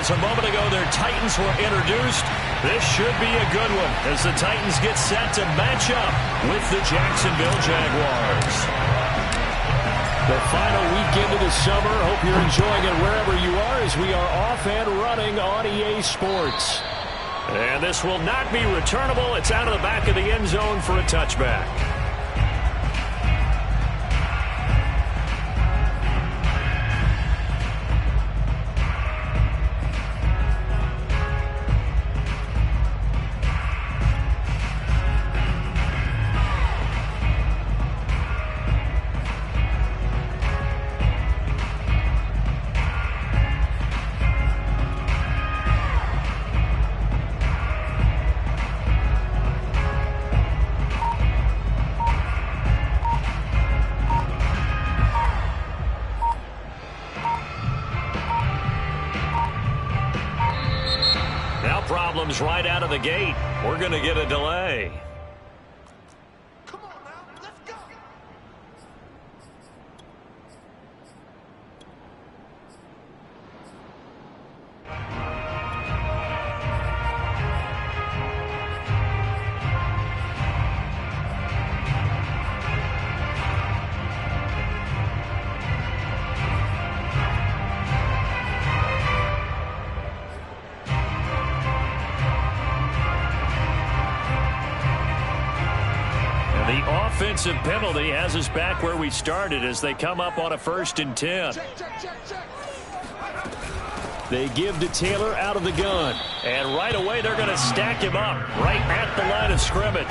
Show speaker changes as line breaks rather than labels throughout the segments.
as a moment ago their Titans were introduced, this should be a good one as the Titans get set to match up with the Jacksonville Jaguars. The final weekend of the summer. Hope you're enjoying it wherever you are as we are off and running on EA Sports. And this will not be returnable. It's out of the back of the end zone for a touchback. Problems right out of the gate. We're going to get a delay.
Come on now, let's go.
Offensive penalty has us back where we started as they come up on a 1st and 10.
Check.
They give to Taylor out of the gun. And right away they're going to stack him up right at the line of scrimmage.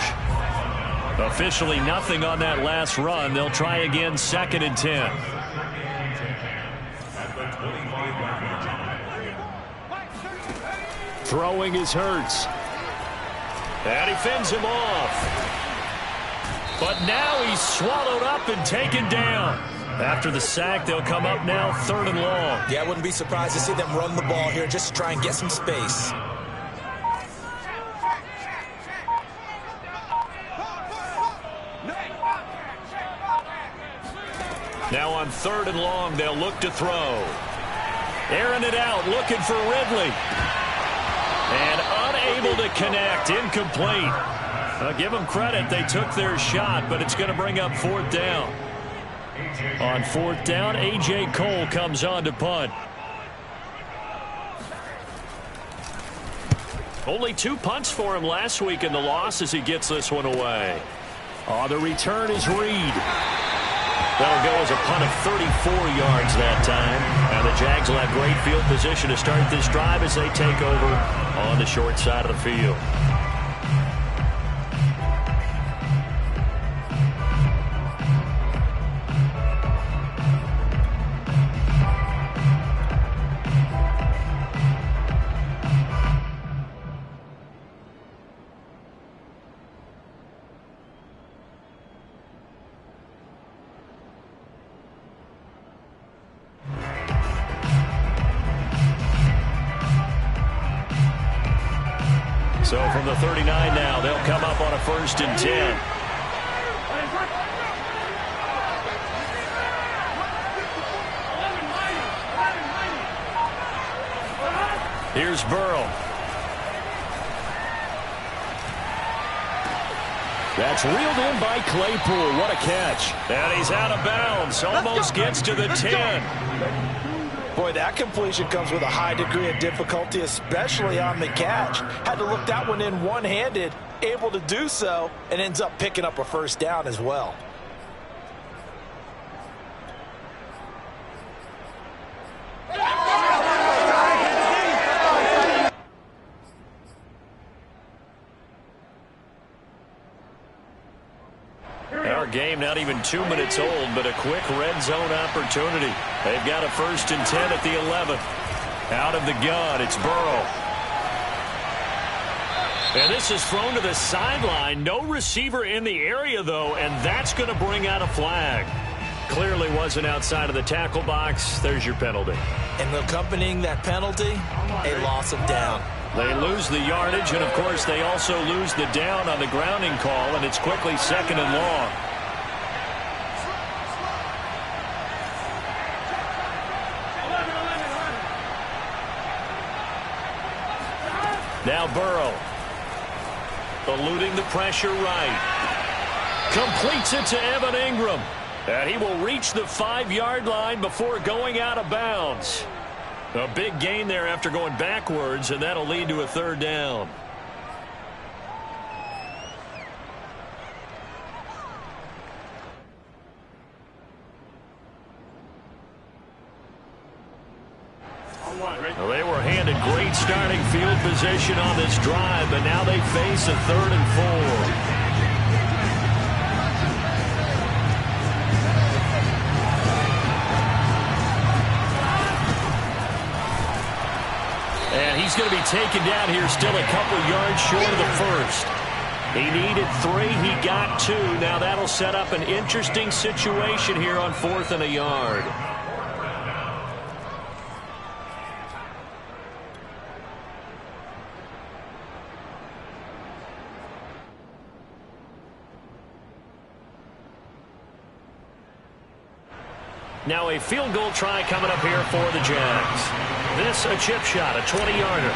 Officially nothing on that last run. They'll try again 2nd and 10. Throwing is Hurts. And he fends him off. But now he's swallowed up and taken down. After the sack, they'll come up now 3rd and long.
Yeah, I wouldn't be surprised to see them run the ball here just to try and get some space.
Now on 3rd and long, they'll look to throw. Airing it out, looking for Ridley. And unable to connect, incomplete. Give them credit. They took their shot, but it's going to bring up 4th down. On 4th down, A.J. Cole comes on to punt. Only 2 punts for him last week in the loss as he gets this one away. The return is Reed. That'll go as a punt of 34 yards that time. And the Jags will have great field position to start this drive as they take over on the short side of the field. So from the 39 now, they'll come up on a 1st and 10. Here's Burrow. That's reeled in by Claypool. What a catch. And he's out of bounds. Almost gets to the 10.
Boy, that completion comes with a high degree of difficulty, especially on the catch. Had to look that one in one-handed, able to do so, and ends up picking up a 1st down as well.
Our game not even 2 minutes old, but a quick red zone opportunity. They've got a 1st and 10 at the 11. Out of the gun, it's Burrow. And this is thrown to the sideline. No receiver in the area, though, and that's going to bring out a flag. Clearly wasn't outside of the tackle box. There's your penalty.
And accompanying that penalty, a loss of down.
They lose the yardage, and, of course, they also lose the down on the grounding call, and it's quickly 2nd and long. Now Burrow. Eluding the pressure right. Completes it to Evan Ingram. And he will reach the 5-yard line before going out of bounds. A big gain there after going backwards, and that'll lead to a 3rd down. Well, they were handed great starting field position on this drive, but now they face a 3rd and 4. And he's going to be taken down here, still a couple yards short of the first. He needed 3, he got 2. Now that'll set up an interesting situation here on 4th and a yard. Now a field goal try coming up here for the Jags. This a chip shot, a 20-yarder.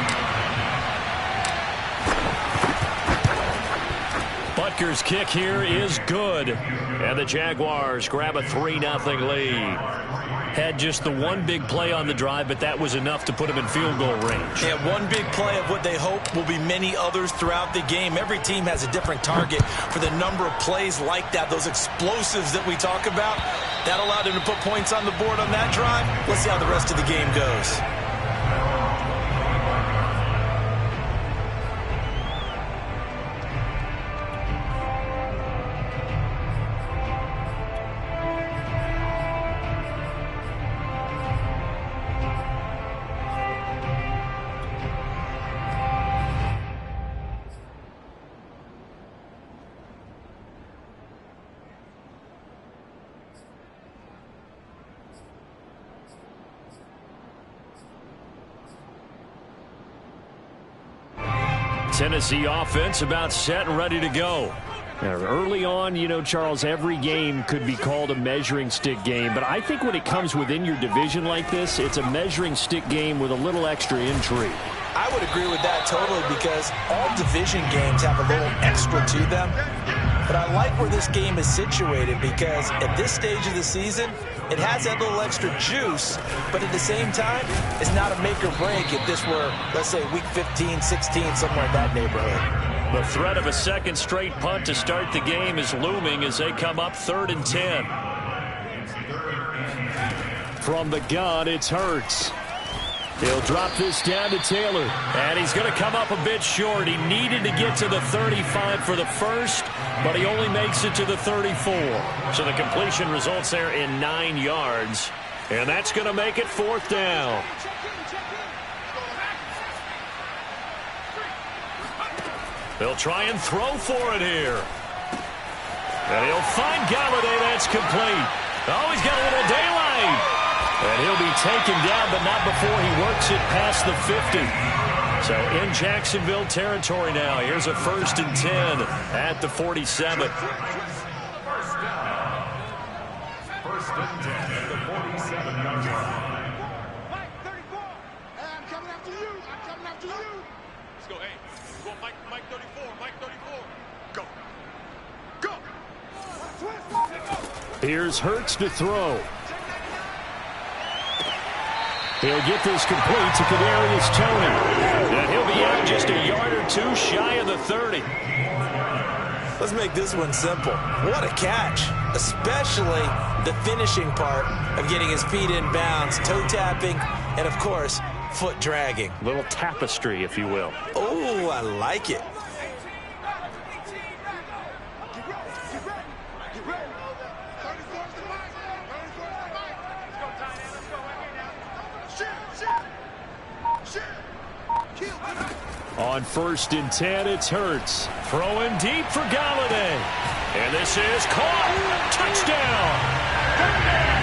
Butker's kick here is good. And the Jaguars grab a 3-0 lead. Had just the one big play on the drive, but that was enough to put him in field goal range.
Yeah, one big play of what they hope will be many others throughout the game. Every team has a different target for the number of plays like that, those explosives that we talk about. That allowed him to put points on the board on that drive. Let's see how the rest of the game goes.
Tennessee offense about set and ready to go. Now, early on, you know, Charles, every game could be called a measuring stick game. But I think when it comes within your division like this, it's a measuring stick game with a little extra intrigue.
I would agree with that totally because all division games have a little extra to them. But I like where this game is situated because at this stage of the season, it has that little extra juice, but at the same time, it's not a make or break if this were, let's say, week 15, 16, somewhere in that neighborhood.
The threat of a second straight punt to start the game is looming as they come up 3rd and 10. From the gun, it's Hurts. He'll drop this down to Taylor. And he's going to come up a bit short. He needed to get to the 35 for the first, but he only makes it to the 34. So the completion results there in 9 yards. And that's going to make it 4th down. They'll try and throw for it here. And he'll find Galladay. That's complete. Oh, he's got a little daylight. And he'll be taken down, but not before he works it past the 50. So in Jacksonville territory now. Here's a 1st and 10 at the 47.
First and 10 at the 47-yard line. Mike, 34. I'm coming after you. I'm coming after you. Let's go. Hey, go Mike 34. Mike 34. Go.
Here's Hurts to throw. He'll get this complete to Kadarius Toney. And he'll be out just a yard or 2 shy of the 30.
Let's make this one simple. What a catch, especially the finishing part of getting his feet in bounds, toe tapping, and, of course, foot dragging.
A little tapestry, if you will.
Oh, I like it.
On 1st and 10, it's Hurts. Throwing deep for Galladay. And this is caught. Touchdown.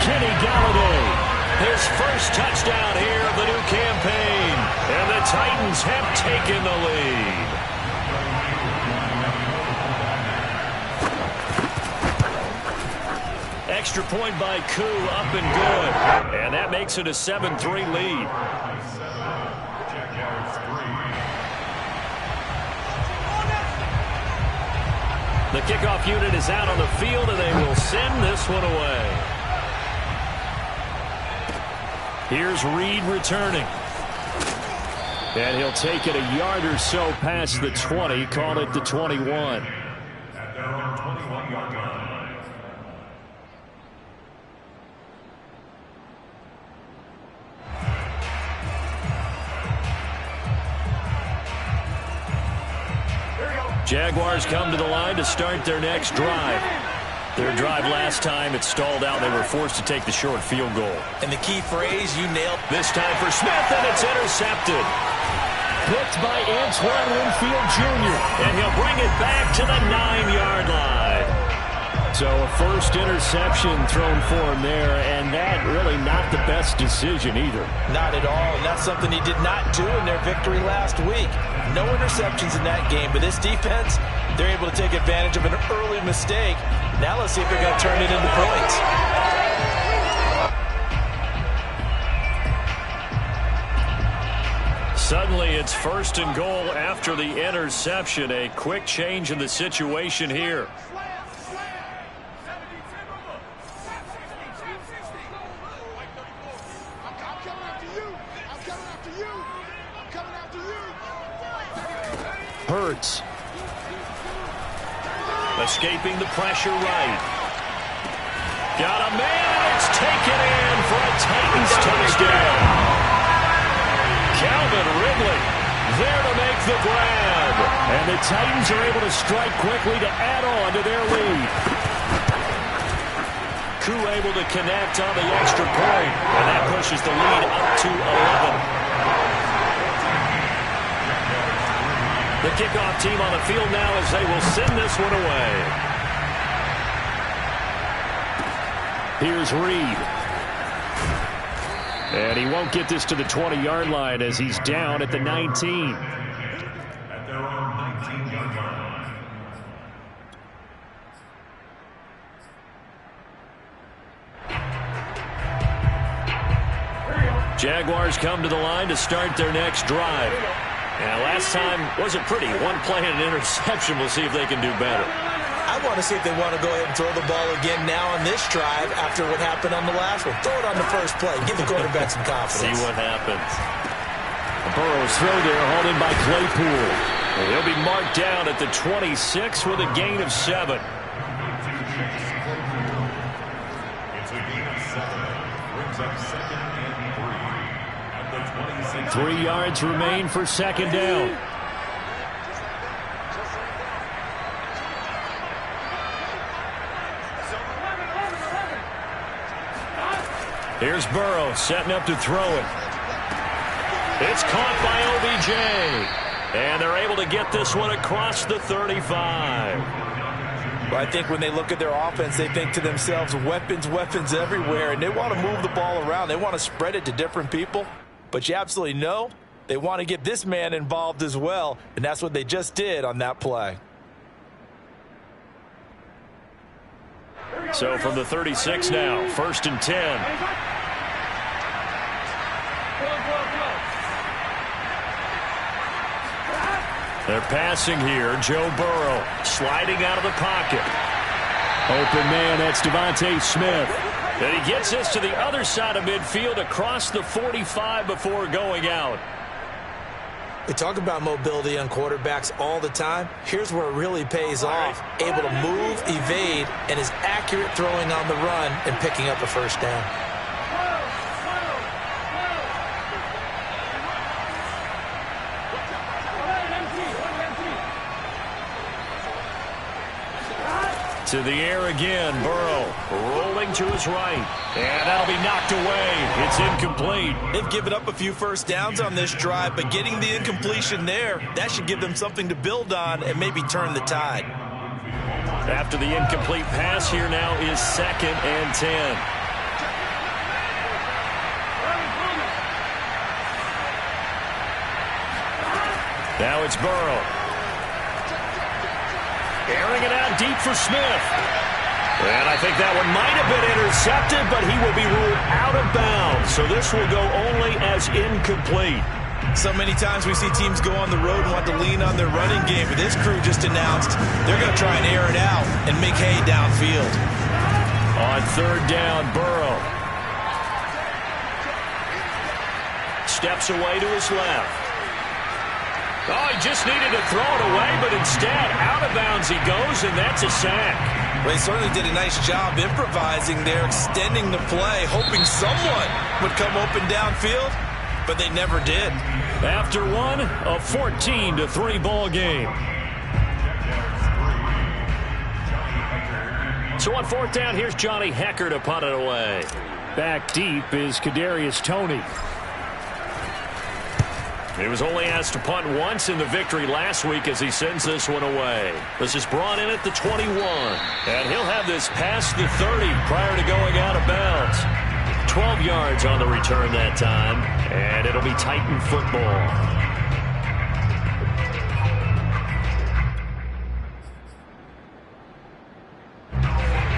Kenny Galladay. His first touchdown here of the new campaign. And the Titans have taken the lead. Extra point by Koo, up and good. And that makes it a 7-3 lead. The kickoff unit is out on the field, and they will send this one away. Here's Reed returning. And he'll take it a yard or so past the 20, call it the 21.
At their own 21-yard line.
Jaguars come to the line to start their next drive. Their drive last time, it stalled out. They were forced to take the short field goal.
And the key phrase, you nailed.
This time for Smith, and it's intercepted. Picked by Antoine Winfield Jr., and he'll bring it back to the 9-yard line. So a first interception thrown for him there, and that really not the best decision either.
Not at all, and that's something he did not do in their victory last week. No interceptions in that game, but this defense, they're able to take advantage of an early mistake. Now let's see if they're going to turn it into points.
Suddenly it's first and goal after the interception. A quick change in the situation here. Hurts. Escaping the pressure right. Got a man. It's taken in for a Titans touchdown. Calvin Ridley there to make the grab. And the Titans are able to strike quickly to add on to their lead. Koo able to connect on the extra point. And that pushes the lead up to 11. The kickoff team on the field now as they will send this one away. Here's Reed. And he won't get this to the 20-yard line as he's down at the 19.
At their own 19-yard line.
Jaguars come to the line to start their next drive. And last time wasn't pretty. One play and an interception. We'll see if they can do better.
I want to see if they want to go ahead and throw the ball again now on this drive after what happened on the last one. Throw it on the first play. Give the quarterback some confidence.
See what happens. Burrow's throw there, hauled in by Claypool. And he'll be marked down at the 26 with a gain of 7.
It's a gain of 7. Brings up 2nd and 3. At the 26.
3 yards remain for second down. Here's Burrow setting up to throw it. It's caught by OBJ. And they're able to get this one across the 35.
Well, I think when they look at their offense, they think to themselves, weapons, weapons everywhere. And they want to move the ball around. They want to spread it to different people. But you absolutely know they want to get this man involved as well. And that's what they just did on that play.
So from the 36 now, 1st and 10. They're passing here. Joe Burrow sliding out of the pocket. Open man, that's Devontae Smith. And he gets this to the other side of midfield across the 45 before going out.
We talk about mobility on quarterbacks all the time. Here's where it really pays off. Able to move, evade, and is accurate throwing on the run and picking up a first down.
To the air again, Burrow rolling to his right. And that'll be knocked away. It's incomplete.
They've given up a few first downs on this drive, but getting the incompletion there, that should give them something to build on and maybe turn the tide.
After the incomplete pass, here now is 2nd and 10. Now it's Burrow. Airing it out deep for Smith. And I think that one might have been intercepted, but he will be ruled out of bounds. So this will go only as incomplete.
So many times we see teams go on the road and want to lean on their running game, but this crew just announced they're going to try and air it out and make hay downfield.
On third down, Burrow. Steps away to his left. Oh, he just needed to throw it away, but instead, out of bounds he goes, and that's a sack.
Well, he certainly did a nice job improvising there, extending the play, hoping someone would come open downfield, but they never did.
After one, a 14-3 ball game. So on fourth down, here's Johnny Hekker to punt it away. Back deep is Kadarius Toney. He was only asked to punt once in the victory last week as he sends this one away. This is brought in at the 21. And he'll have this past the 30 prior to going out of bounds. 12 yards on the return that time. And it'll be Titan football.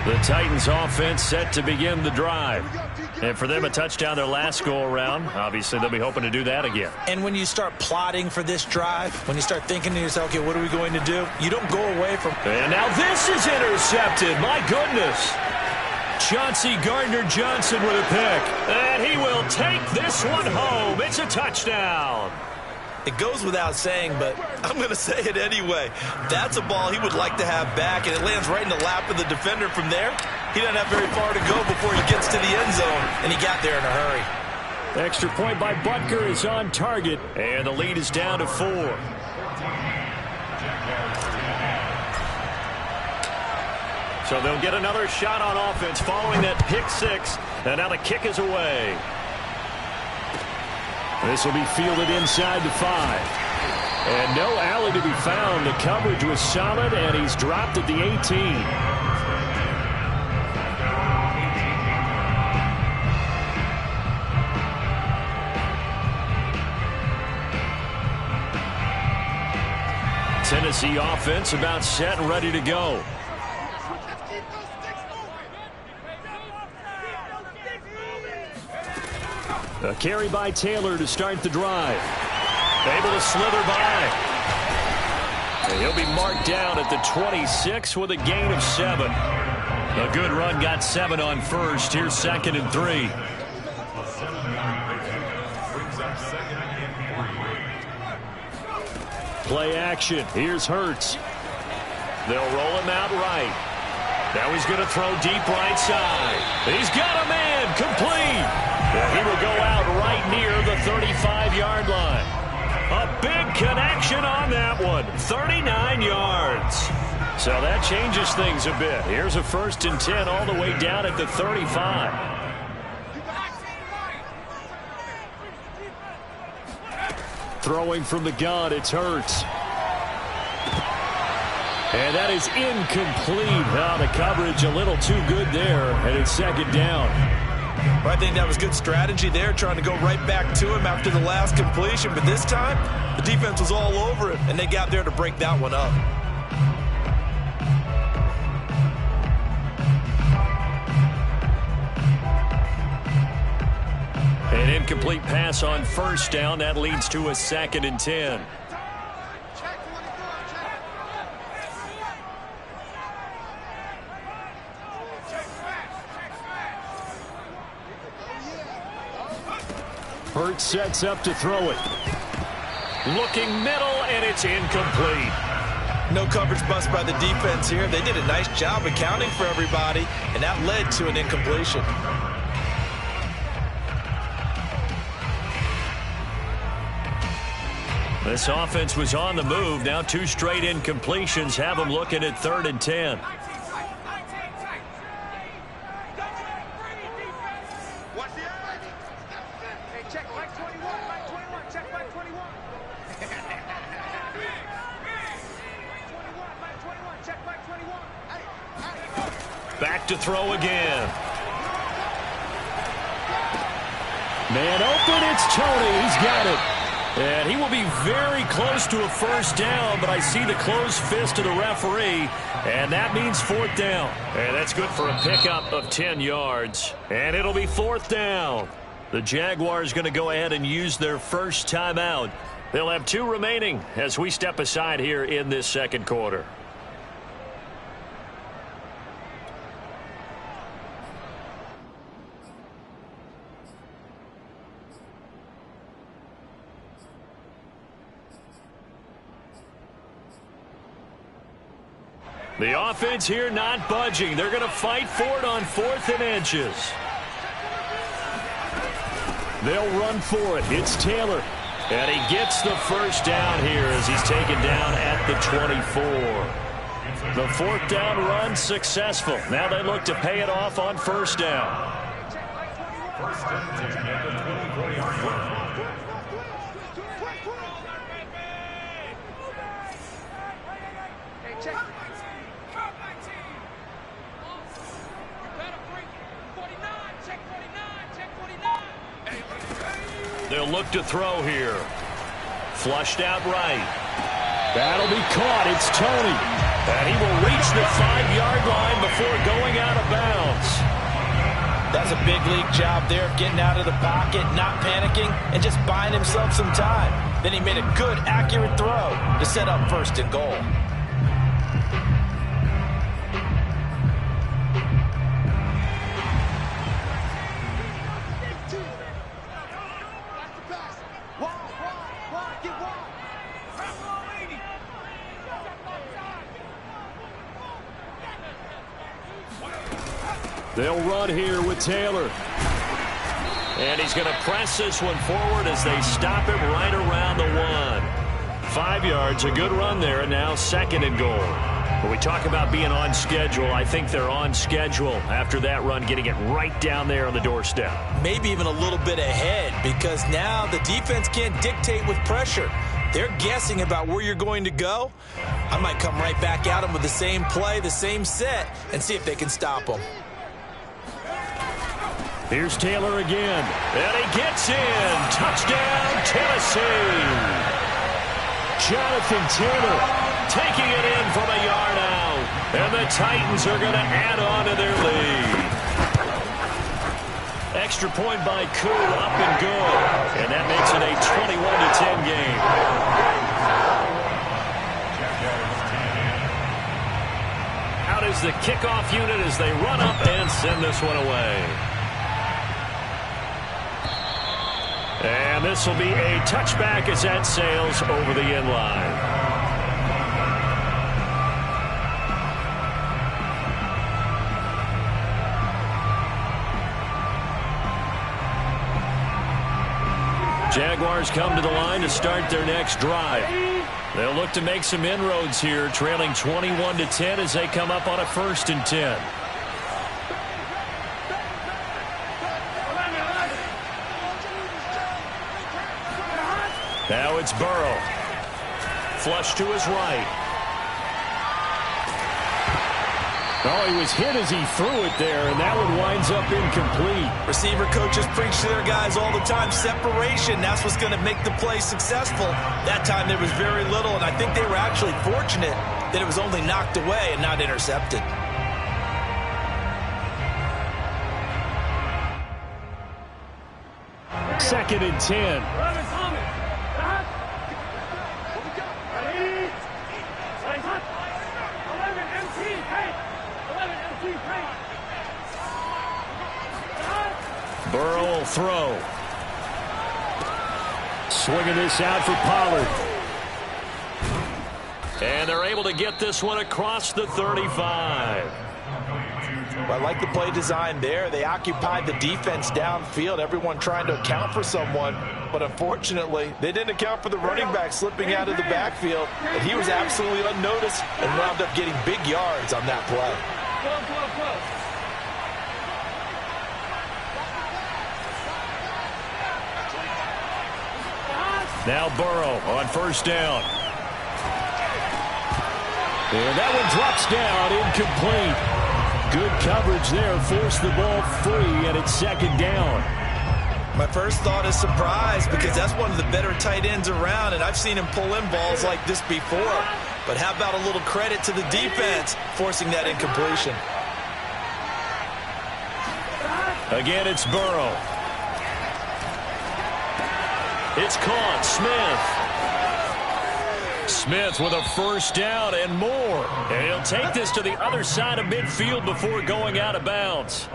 The Titans offense set to begin the drive. And for them, a touchdown their last go-around. Obviously, they'll be hoping to do that again.
And when you start plotting for this drive, when you start thinking to yourself, okay, what are we going to do? You don't go away from...
And now this is intercepted. My goodness. Chauncey Gardner-Johnson with a pick. And he will take this one home. It's a touchdown.
It goes without saying, but I'm going to say it anyway. That's a ball he would like to have back, and it lands right in the lap of the defender from there. He doesn't have very far to go before he gets to the end zone, and he got there in a hurry.
Extra point by Butker is on target, and the lead is down to 4. So they'll get another shot on offense following that pick six, and now the kick is away. This will be fielded inside the 5. And no alley to be found. The coverage was solid, and he's dropped at the 18. Tennessee offense about set and ready to go. A carry by Taylor to start the drive. Able to slither by. And he'll be marked down at the 26 with a gain of 7. A good run got 7 on first. Here's 2nd and 3. Play action. Here's Hurts. They'll roll him out right. Now he's going to throw deep right side. He's got a man. Complete. And he will go out right near the 35-yard line. A big connection on that one. 39 yards. So that changes things a bit. Here's a 1st and 10 all the way down at the 35. Throwing from the gun, it's Hurts. And that is incomplete. Now the coverage a little too good there, and it's 2nd down.
Well, I think that was good strategy there, trying to go right back to him after the last completion. But this time, the defense was all over it, and they got there to break that one up.
An incomplete pass on 1st down. That leads to a 2nd and 10. Hurts sets up to throw it. Looking middle, and it's incomplete.
No coverage bust by the defense here. They did a nice job accounting for everybody, and that led to an incompletion.
This offense was on the move. Now 2 straight incompletions have them looking at 3rd and 10. Back to throw again. Man open, it's Toney. He's got it. And he will be very close to a 1st down, but I see the closed fist of the referee, and that means 4th down. And that's good for a pickup of 10 yards. And it'll be 4th down. The Jaguars going to go ahead and use their first timeout. They'll have 2 remaining as we step aside here in this second quarter. The offense here not budging. They're going to fight for it on 4th and inches. They'll run for it. It's Taylor. And he gets the first down here as he's taken down at the 24. The 4th down run successful. Now they look to pay it off on 1st down.
First and 10 at the 24-yard line.
They'll look to throw here. Flushed out right. That'll be caught. It's Toney. And he will reach the 5-yard line before going out of bounds.
That's a big league job there, getting out of the pocket, not panicking, and just buying himself some time. Then he made a good, accurate throw to set up 1st and goal.
They'll run here with Taylor. And he's going to press this one forward as they stop him right around the 1. 5 yards, a good run there, and now 2nd and goal. When we talk about being on schedule, I think they're on schedule after that run, getting it right down there on the doorstep.
Maybe even a little bit ahead, because now the defense can't dictate with pressure. They're guessing about where you're going to go. I might come right back at them with the same play, the same set, and see if they can stop them.
Here's Taylor again, and he gets in. Touchdown, Tennessee. Jonathan Taylor taking it in from a yard out, and the Titans are going to add on to their lead. Extra point by Koo, up and good, and that makes it a 21-10 game. Out is the kickoff unit as they run up and send this one away. And this will be a touchback as that sails over the end line. Jaguars come to the line to start their next drive. They'll look to make some inroads here, trailing 21-10 as they come up on a 1st and 10. Now it's Burrow. Flush to his right. Oh, he was hit as he threw it there, and that one winds up incomplete.
Receiver coaches preach to their guys all the time, separation. That's what's going to make the play successful. That time there was very little, and I think they were actually fortunate that it was only knocked away and not intercepted.
Second and 10. Burrow will throw. Swinging this out for Pollard. And they're able to get this one across the 35.
I like the play design there. They occupied the defense downfield, everyone trying to account for someone. But unfortunately, they didn't account for the running back slipping out of the backfield. And he was absolutely unnoticed and wound up getting big yards on that play.
Now Burrow on 1st down. And that one drops down, incomplete. Good coverage there, forced the ball free, and it's 2nd down.
My first thought is surprise, because that's one of the better tight ends around, and I've seen him pull in balls like this before. But how about a little credit to the defense forcing that incompletion?
Again, it's Burrow. It's caught. Smith with a first down and more. And he'll take this to the other side of midfield before going out of bounds.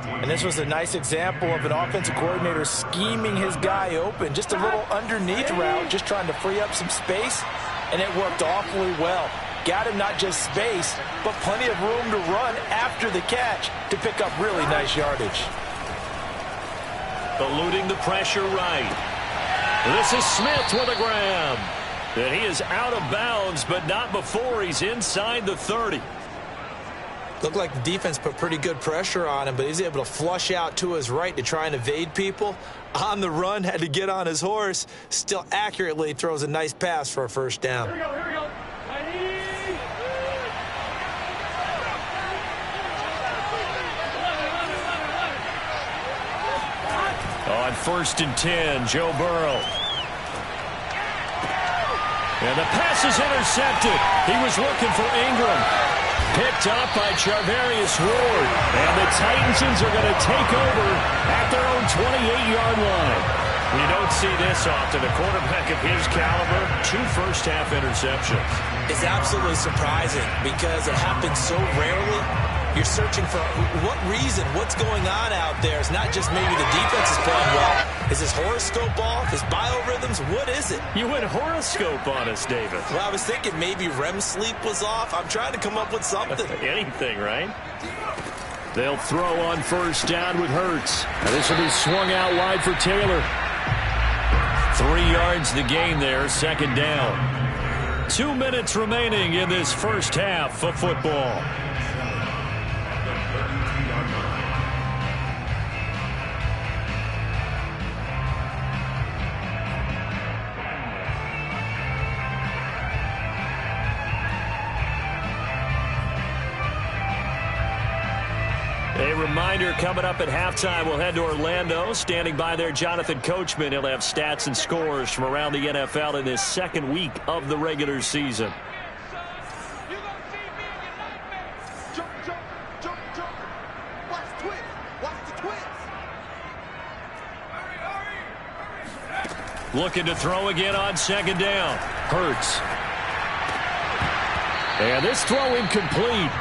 And this was a nice example of an offensive coordinator scheming his guy open. Just a little underneath route, just trying to free up some space, and it worked awfully well. Got him not just space, but plenty of room to run after the catch to pick up really nice yardage.
Eluding the pressure right. This is Smith with a grab. And he is out of bounds, but not before he's inside the 30.
Looked like the defense put pretty good pressure on him, but he's able to flush out to his right to try and evade people. On the run, had to get on his horse. Still accurately throws a nice pass for a first down.
Here we go.
On 1st and 10, Joe Burrow. And the pass is intercepted. He was looking for Ingram. Picked up by Charvarius Ward. And the Titans are going to take over at their own 28-yard line. You don't see this often. A quarterback of his caliber, 2 first-half interceptions.
It's absolutely surprising because it happens so rarely. You're searching for what reason, what's going on out there. It's not just maybe the defense is playing well. Is his horoscope off? His biorhythms? What is it?
You went horoscope on us, David.
Well, I was thinking maybe REM sleep was off. I'm trying to come up with something.
Anything, right? They'll throw on first down with Hurts. And this will be swung out wide for Taylor. 3 yards the gain there, second down. 2 minutes remaining in this first half of football. A reminder, coming up at halftime, we'll head to Orlando. Standing by there, Jonathan Coachman. He'll have stats and scores from around the NFL in this second week of the regular season.
You're going to see me in your nightmares. Jump, jump, jump, jump. Watch the twins. Watch the twins. Hurry.
Looking to throw again on second down. Hurts. And this throw incomplete.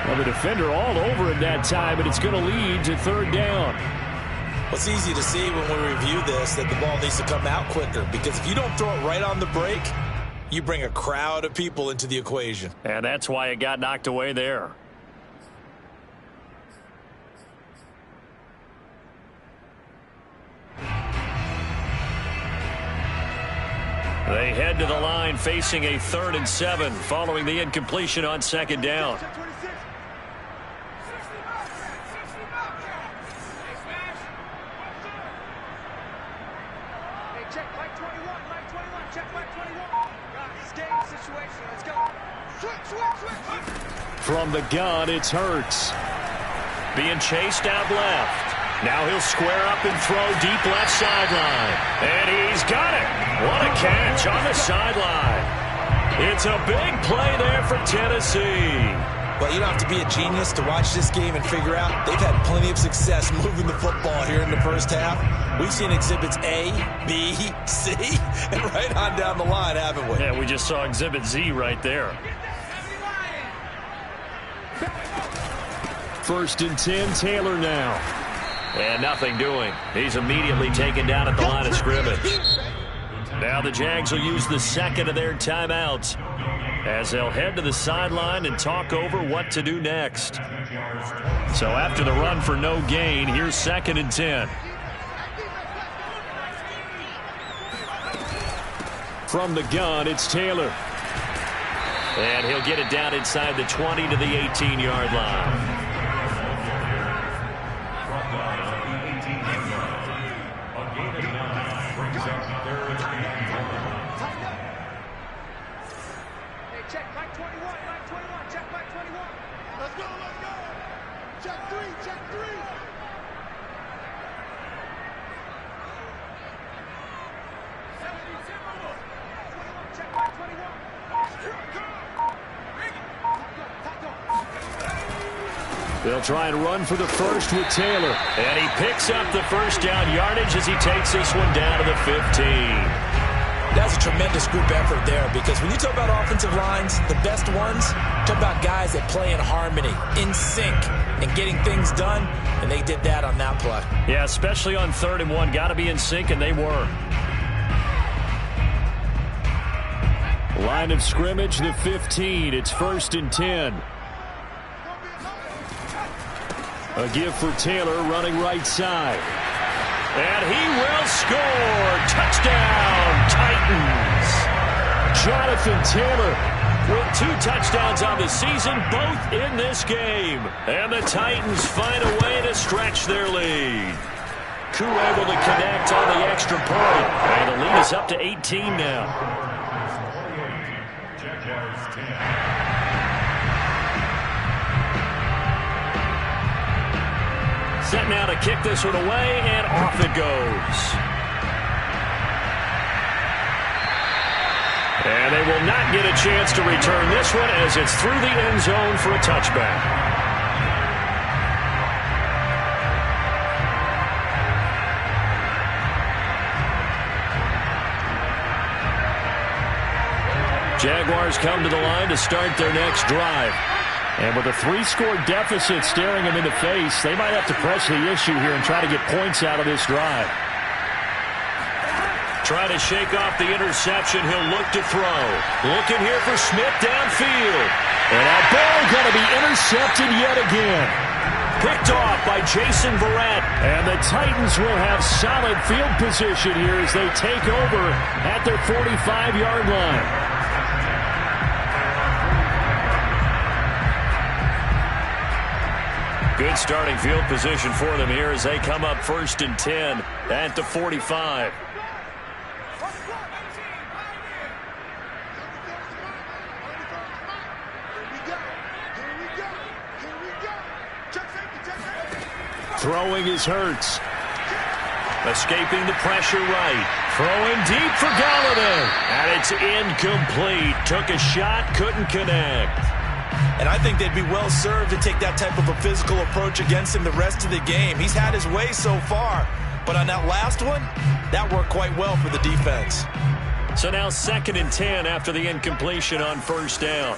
Well, the defender all over it that time, and it's going to lead to third down.
Well, it's easy to see when we review this that the ball needs to come out quicker, because if you don't throw it right on the break, you bring a crowd of people into the equation.
And that's why it got knocked away there. They head to the line facing a 3rd and 7 following the incompletion on second down. From the gun, it's Hurts. Being chased out left. Now he'll square up and throw deep left sideline. And he's got it. What a catch on the sideline. It's a big play there for Tennessee.
Well, you don't have to be a genius to watch this game and figure out they've had plenty of success moving the football here in the first half. We've seen exhibits A, B, C, and right on down the line, haven't we?
Yeah, we just saw exhibit Z right there. 1st and 10, Taylor now. And nothing doing. He's immediately taken down at the line of scrimmage. Now the Jags will use the second of their timeouts as they'll head to the sideline and talk over what to do next. So after the run for no gain, here's 2nd and 10. From the gun, it's Taylor. And he'll get it down inside the 20 to the 18-yard line. They'll try and run for the first with Taylor. And he picks up the first down yardage as he takes this one down to the 15.
That's a tremendous group effort there, because when you talk about offensive lines, the best ones, talk about guys that play in harmony, in sync, and getting things done, and they did that on that play.
Yeah, especially on 3rd and 1. Got to be in sync, and they were. Line of scrimmage, the 15. It's 1st and 10. A give for Taylor running right side. And he will score. Touchdown, Titans. Jonathan Taylor with 2 touchdowns on the season, both in this game. And the Titans find a way to stretch their lead. Koo able to connect on the extra point. And the lead is up to 18 now. Set now to kick this one away, and off it goes. And they will not get a chance to return this one as it's through the end zone for a touchback. Jaguars come to the line to start their next drive. And with a 3-score deficit staring them in the face, they might have to press the issue here and try to get points out of this drive. Trying to shake off the interception. He'll look to throw. Looking here for Smith downfield. And that ball going to be intercepted yet again. Picked off by Jason Verrett. And the Titans will have solid field position here as they take over at their 45-yard line. Good starting field position for them here as they come up 1st and 10 at the 45. Throwing is Hurts. Escaping the pressure right. Throwing deep for Golladay. And it's incomplete. Took a shot, couldn't connect.
And I think they'd be well served to take that type of a physical approach against him the rest of the game. He's had his way so far, but on that last one, that worked quite well for the defense.
So now 2nd and 10 after the incompletion on 1st down.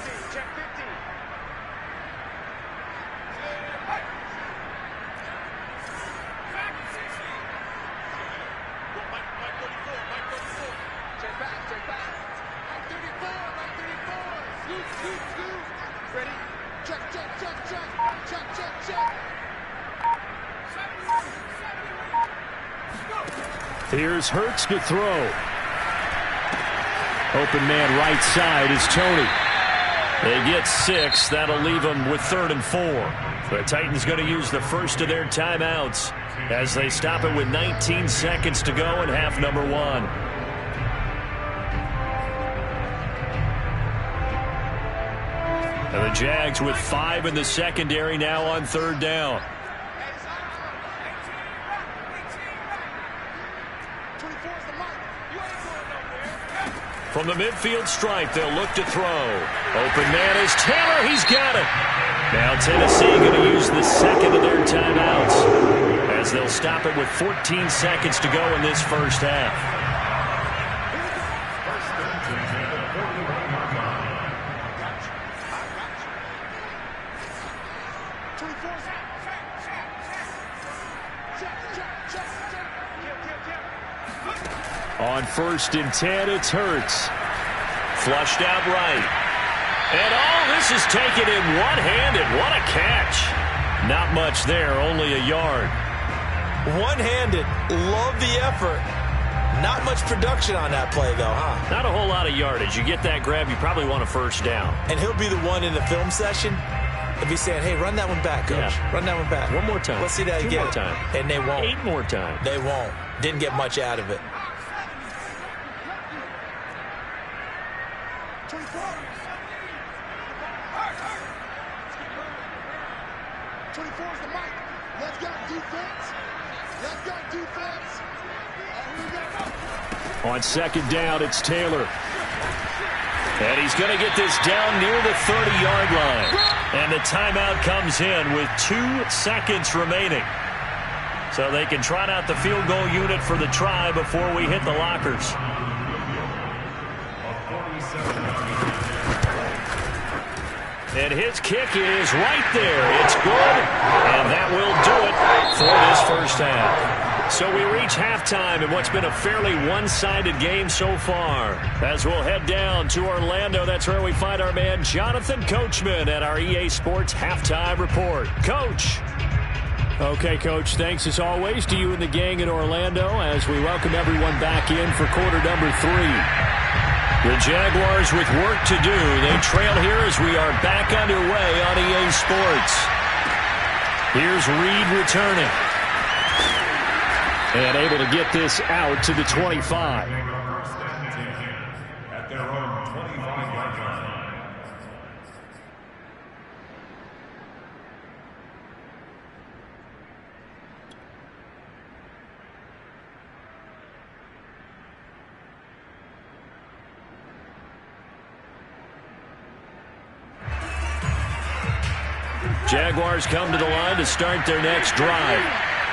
Here's Hurts to throw. Open man right side is Tony. They get 6. That'll leave them with 3rd and 4. The Titans going to use the first of their timeouts as they stop it with 19 seconds to go in half number 1. And the Jags with 5 in the secondary now on 3rd down. From the midfield stripe, they'll look to throw. Open man is Taylor. He's got it. Now Tennessee going to use the second of their timeouts as they'll stop it with 14 seconds to go in this first half. On 1st and 10, it's Hurts. Flushed out right. And this is taken in one-handed. What a catch. Not much there, only a yard.
One-handed. Love the effort. Not much production on that play, though, huh?
Not a whole lot of yardage. You get that grab, you probably want a first down.
And he'll be the one in the film session. He'll be saying, hey, run that one back, coach. Yeah. Run that one back.
One more time.
Let's see that again.
2 more time.
And they won't.
8 more times.
They won't. Didn't get much out of it.
24 is the mic. Let's go defense. Let's go defense.
On 2nd down, it's Taylor. And he's going to get this down near the 30-yard line. And the timeout comes in with 2 seconds remaining. So they can trot out the field goal unit for the try before we hit the lockers. And his kick is right there. It's good. And that will do it for this first half. So we reach halftime in what's been a fairly one-sided game so far. As we'll head down to Orlando, that's where we find our man Jonathan Coachman at our EA Sports Halftime Report. Coach.
Okay, Coach, thanks as always to you and the gang in Orlando as we welcome everyone back in for quarter number 3.
The Jaguars with work to do. They trail here as we are back underway on EA Sports. Here's Reed returning.
And able to get this out to the 25.
At their own 25-yard line.
Jaguars come to the line to start their next drive.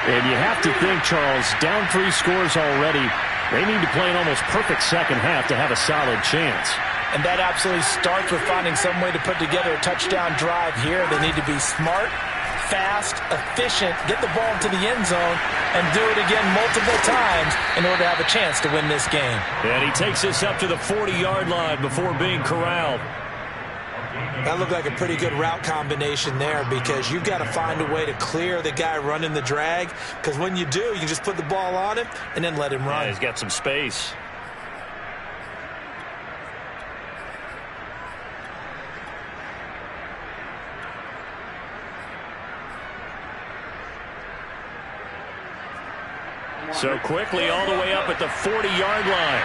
And you have to think, Charles, down 3 scores already. They need to play an almost perfect second half to have a solid chance.
And that absolutely starts with finding some way to put together a touchdown drive here. They need to be smart, fast, efficient, get the ball into the end zone, and do it again multiple times in order to have a chance to win this game.
And he takes us up to the 40-yard line before being corralled.
That looked like a pretty good route combination there because you've got to find a way to clear the guy running the drag, because when you do, you just put the ball on him and then let him run.
Yeah, he's got some space. So quickly all the way up at the 40-yard line.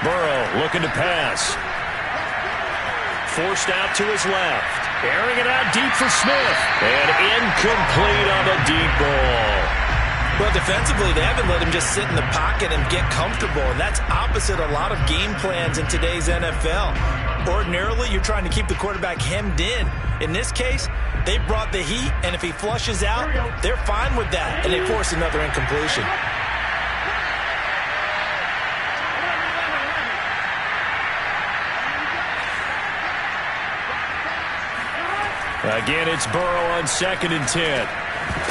Burrow looking to pass. Forced out to his left. Airing it out deep for Smith. And incomplete on the deep ball.
Well, defensively, they haven't let him just sit in the pocket and get comfortable. And that's opposite a lot of game plans in today's NFL. Ordinarily, you're trying to keep the quarterback hemmed in. In this case, they brought the heat, and if he flushes out, they're fine with that. And they force another incompletion.
Again, it's Burrow on 2nd and 10.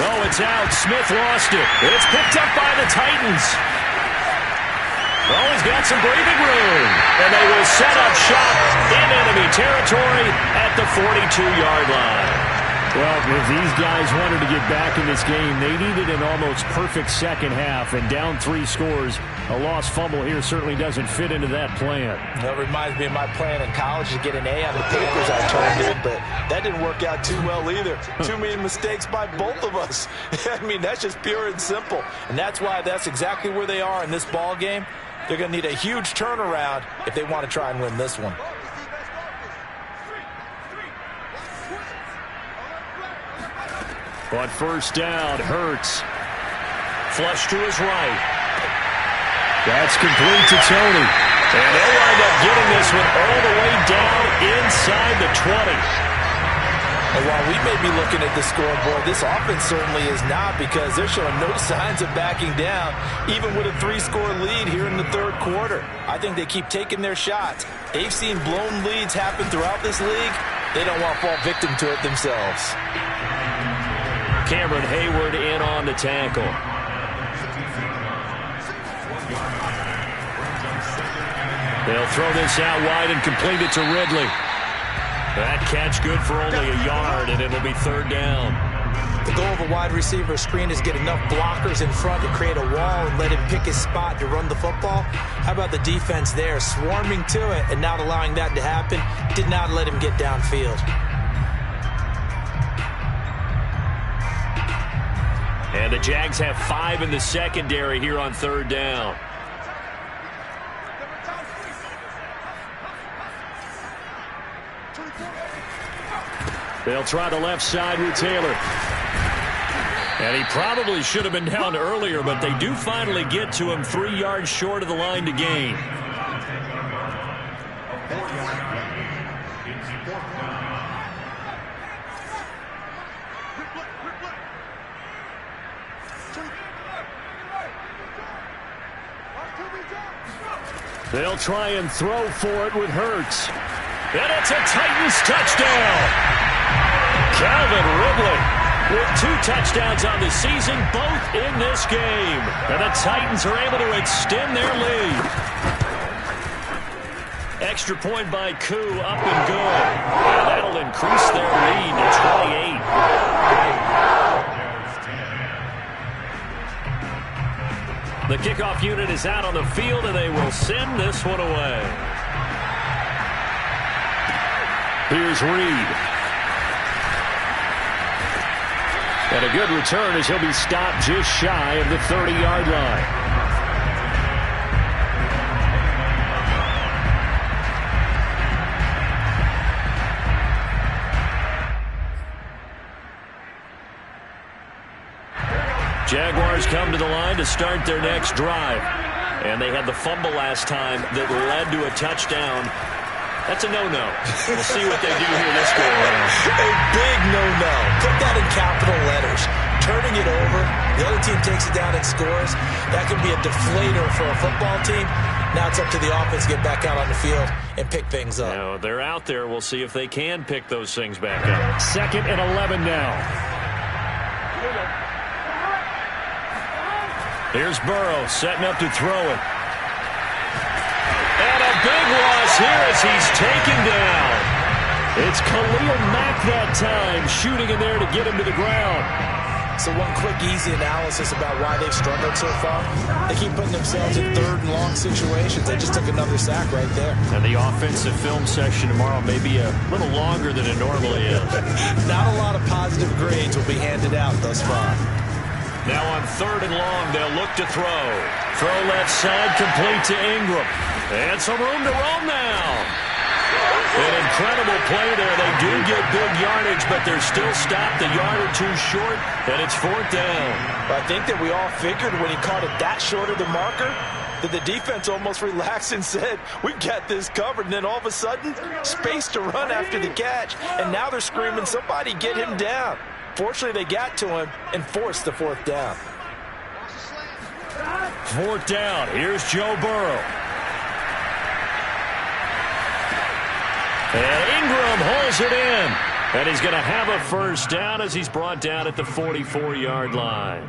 Oh, it's out. Smith lost it. It's picked up by the Titans. Oh, he's got some breathing room. And they will set up shop in enemy territory at the 42-yard line.
Well, if these guys wanted to get back in this game, they needed an almost perfect second half. And down 3 scores, a lost fumble here certainly doesn't fit into that plan.
That reminds me of my plan in college to get an A on the papers I turned in, but that didn't work out too well either. Too many mistakes by both of us. I mean, that's just pure and simple. And that's why that's exactly where they are in this ball game. They're going to need a huge turnaround if they want to try and win this one.
On first down, Hurts. Flush to his right.
That's complete to Tony.
And they'll wind up getting this one all the way down inside the 20.
And while we may be looking at the scoreboard, this offense certainly is not, because they're showing no signs of backing down, even with a 3-score lead here in the 3rd quarter. I think they keep taking their shots. They've seen blown leads happen throughout this league. They don't want to fall victim to it themselves.
Cameron Hayward in on the tackle. They'll throw this out wide and complete it to Ridley. That catch good for only a yard, and it'll be 3rd down.
The goal of a wide receiver screen is get enough blockers in front to create a wall and let him pick his spot to run the football. How about the defense there, swarming to it and not allowing that to happen? Did not let him get downfield.
And the Jags have 5 in the secondary here on 3rd down. They'll try the left side with Taylor. And he probably should have been down earlier, but they do finally get to him 3 yards short of the line to gain. They'll try and throw for it with Hurts. And it's a Titans touchdown. Calvin Ridley with 2 touchdowns on the season, both in this game. And the Titans are able to extend their lead. Extra point by Koo, up and good. And that'll increase their lead to 28. The kickoff unit is out on the field, and they will send this one away. Here's Reed. And a good return as he'll be stopped just shy of the 30-yard line. Jaguars come to the line to start their next drive. And they had the fumble last time that led to a touchdown. That's a no-no. We'll see what they do here this go around.
A big no-no. Put that in capital letters. Turning it over, the other team takes it down and scores. That could be a deflator for a football team. Now it's up to the offense to get back out on the field and pick things up.
Now, they're out there. We'll see if they can pick those things back up. 2nd and 11 now. Here's Burrow setting up to throw it. And a big loss here as he's taken down. It's Khalil Mack that time, shooting in there to get him to the ground.
So one quick, easy analysis about why they've struggled so far. They keep putting themselves in 3rd and long situations. They just took another sack right there.
And the offensive film session tomorrow may be a little longer than it normally is.
Not a lot of positive grades will be handed out thus far.
Now on 3rd and long, they'll look to throw. Throw left side, complete to Ingram. And some room to roam now. An incredible play there. They do get big yardage, but they're still stopped a yard or 2 short, and it's 4th down.
I think that we all figured when he caught it that short of the marker that the defense almost relaxed and said, we've got this covered. And then all of a sudden, space to run after the catch. And now they're screaming, somebody get him down. Fortunately, they got to him and forced the 4th down.
4th down. Here's Joe Burrow. And Ingram holds it in. And he's going to have a 1st down as he's brought down at the 44-yard line.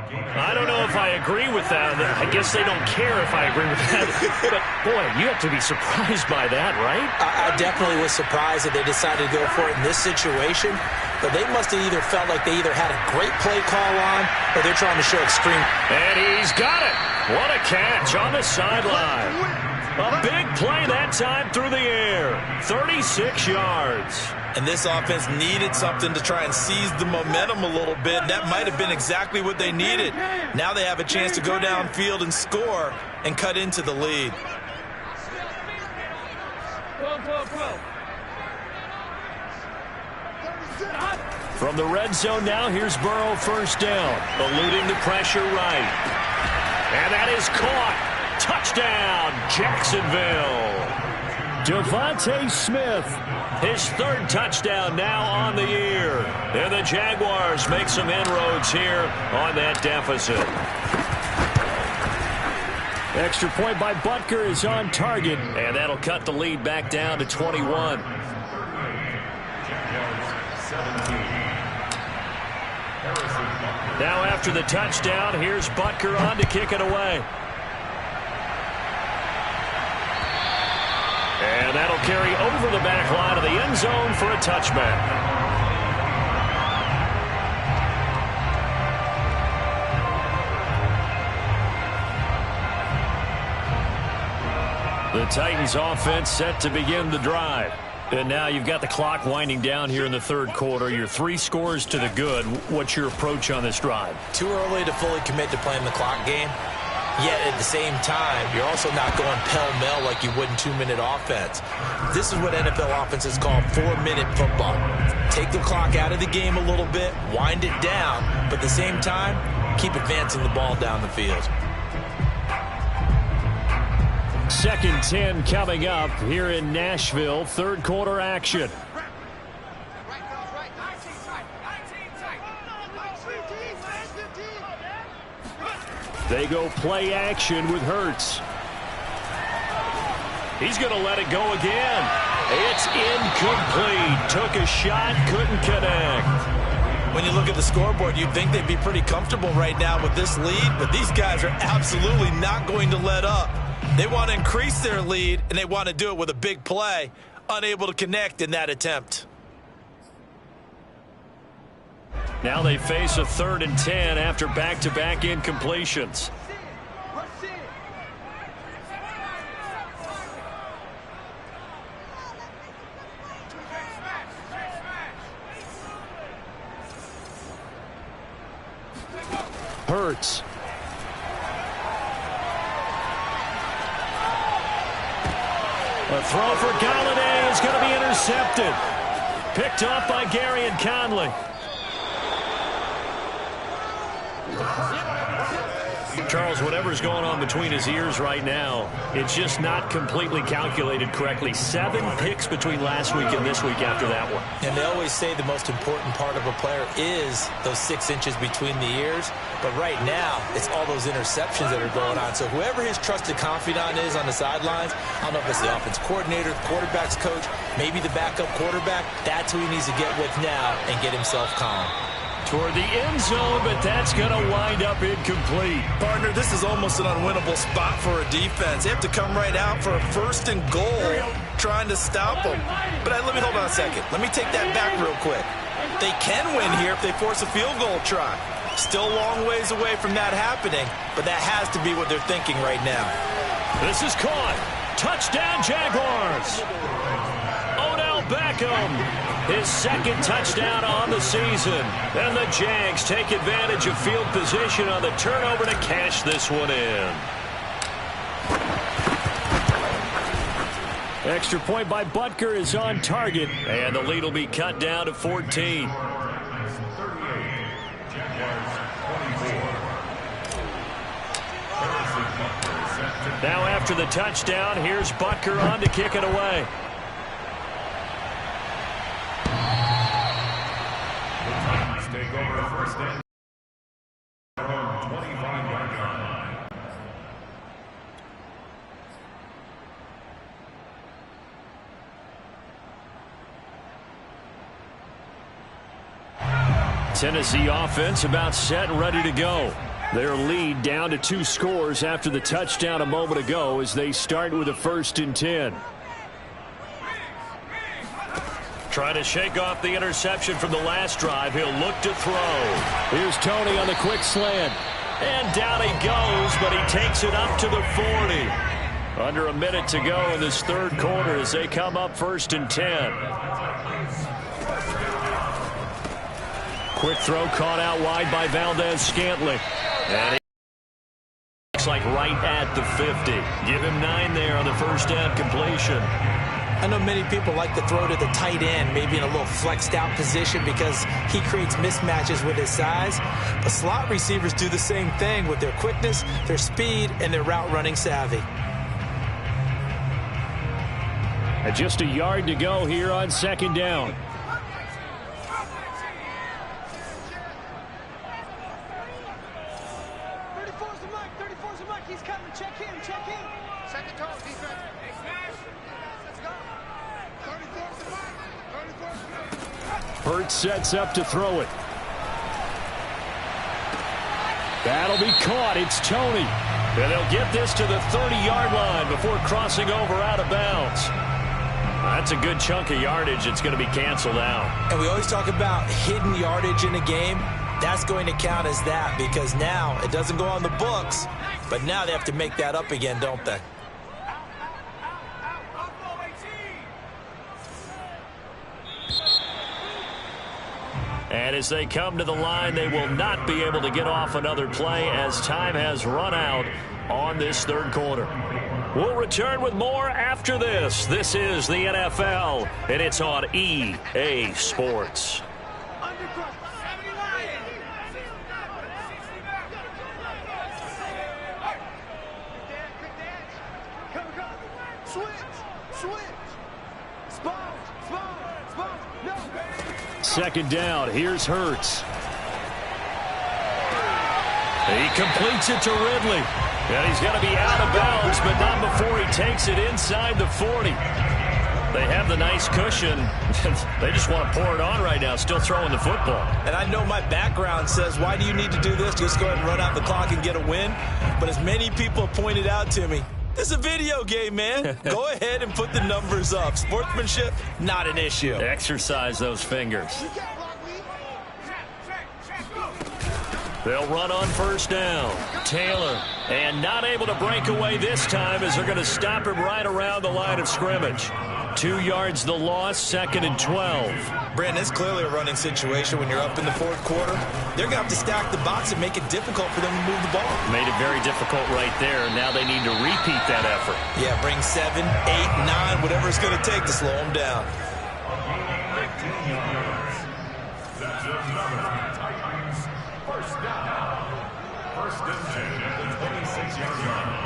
I don't know if I agree with that. I guess they don't care if I agree with that. But, boy, you have to be surprised by that, right?
I definitely was surprised that they decided to go for it in this situation. But they must have either felt like they either had a great play call on or they're trying to show extreme.
And he's got it. What a catch on the sideline. A big play that time through the air. 36 yards.
And this offense needed something to try and seize the momentum a little bit. That might have been exactly what they needed. Now they have a chance to go downfield and score and cut into the lead.
From the red zone now, here's Burrow 1st down. Eluding the pressure right. And that is caught. Touchdown, Jacksonville. Devontae Smith, his 3rd touchdown now on the year. And the Jaguars make some inroads here on that deficit. Extra point by Butker is on target, and that'll cut the lead back down to 21. Now after the touchdown, here's Butker on to kick it away. And that'll carry over the back line of the end zone for a touchback. The Titans offense set to begin the drive. And now you've got the clock winding down here in the 3rd quarter. You're 3 scores to the good. What's your approach on this drive?
Too early to fully commit to playing the clock game. Yet at the same time, you're also not going pell-mell like you would in 2-minute offense. This is what NFL offenses call 4-minute football. Take the clock out of the game a little bit, wind it down, but at the same time, keep advancing the ball down the field.
Second 10 coming up here in Nashville. Third quarter action. They go play action with Hurts. He's going to let it go again. It's incomplete. Took a shot, couldn't connect.
When you look at the scoreboard, you'd think they'd be pretty comfortable right now with this lead, but these guys are absolutely not going to let up. They want to increase their lead, and they want to do it with a big play. Unable to connect in that attempt.
Now they face a 3rd and 10 after back-to-back incompletions. Hurts. A throw for Galladay is going to be intercepted. Picked off by Garyon Conley. Charles, whatever's going on between his ears right now, it's just not completely calculated correctly. 7 picks between last week and this week after that one.
And they always say the most important part of a player is those 6 inches between the ears. But right now, it's all those interceptions that are going on. So whoever his trusted confidant is on the sidelines, I don't know if it's the offense coordinator, quarterback's coach, maybe the backup quarterback, that's who he needs to get with now and get himself calm.
Toward the end zone, but that's going to wind up incomplete.
Partner, this is almost an unwinnable spot for a defense. They have to come right out for a 1st and goal, trying to stop them. But let me hold on a second. Let me take that back real quick. They can win here if they force a field goal try. Still a long ways away from that happening, but that has to be what they're thinking right now.
This is caught. Touchdown, Jaguars. Odell Beckham, his 2nd touchdown on the season. And the Jags take advantage of field position on the turnover to cash this one in. Extra point by Butker is on target, and the lead will be cut down to 14. Now after the touchdown, here's Butker on to kick it away.
Take over 1st and 25-yard line.
Tennessee offense about set and ready to go. Their lead down to 2 scores after the touchdown a moment ago as they start with a 1st and 10. Trying to shake off the interception from the last drive. He'll look to throw. Here's Tony on the quick slant. And down he goes, but he takes it up to the 40. Under a minute to go in this 3rd quarter as they come up 1st and 10. Quick throw caught out wide by Valdez-Scantling. And he looks like right at the 50. Give him 9 there on the 1st down completion.
I know many people like to throw to the tight end, maybe in a little flexed out position because he creates mismatches with his size. But slot receivers do the same thing with their quickness, their speed, and their route running savvy.
And just a yard to go here on 2nd down. Hurts sets up to throw it. That'll be caught. It's Tony. And they'll get this to the 30-yard line before crossing over out of bounds. That's a good chunk of yardage. It's going to be canceled out.
And we always talk about hidden yardage in a game. That's going to count as that because now it doesn't go on the books, but now they have to make that up again, don't they?
And as they come to the line, they will not be able to get off another play as time has run out on this 3rd quarter. We'll return with more after this. This is the NFL, and it's on EA Sports.
Come, come.
Second down. Here's Hurts. He completes it to Ridley. And he's going to be out of bounds, but not before he takes it inside the 40. They have the nice cushion. They just want to pour it on right now, still throwing the football.
And I know my background says, why do you need to do this? Just go ahead and run out the clock and get a win. But as many people pointed out to me, it's a video game, man. Go ahead and put the numbers up. Sportsmanship, not an issue.
Exercise those fingers. They'll run on first down. Taylor, and not able to break away this time as they're going to stop him right around the line of scrimmage. 2 yards the loss, 2nd and 12.
Brandon, it's clearly a running situation when you're up in the fourth quarter. They're going to have to stack the box and make it difficult for them to move the ball.
Made it very difficult right there. Now they need to repeat that effort.
Yeah, bring 7, 8, 9, whatever it's going to take to slow them down.
15 yards. That's another Titans. First down. First and 10 at the 26-yard line.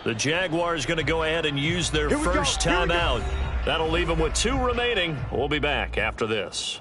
The Jaguars going to go ahead and use their first timeout. That'll leave them with 2 remaining. We'll be back after this.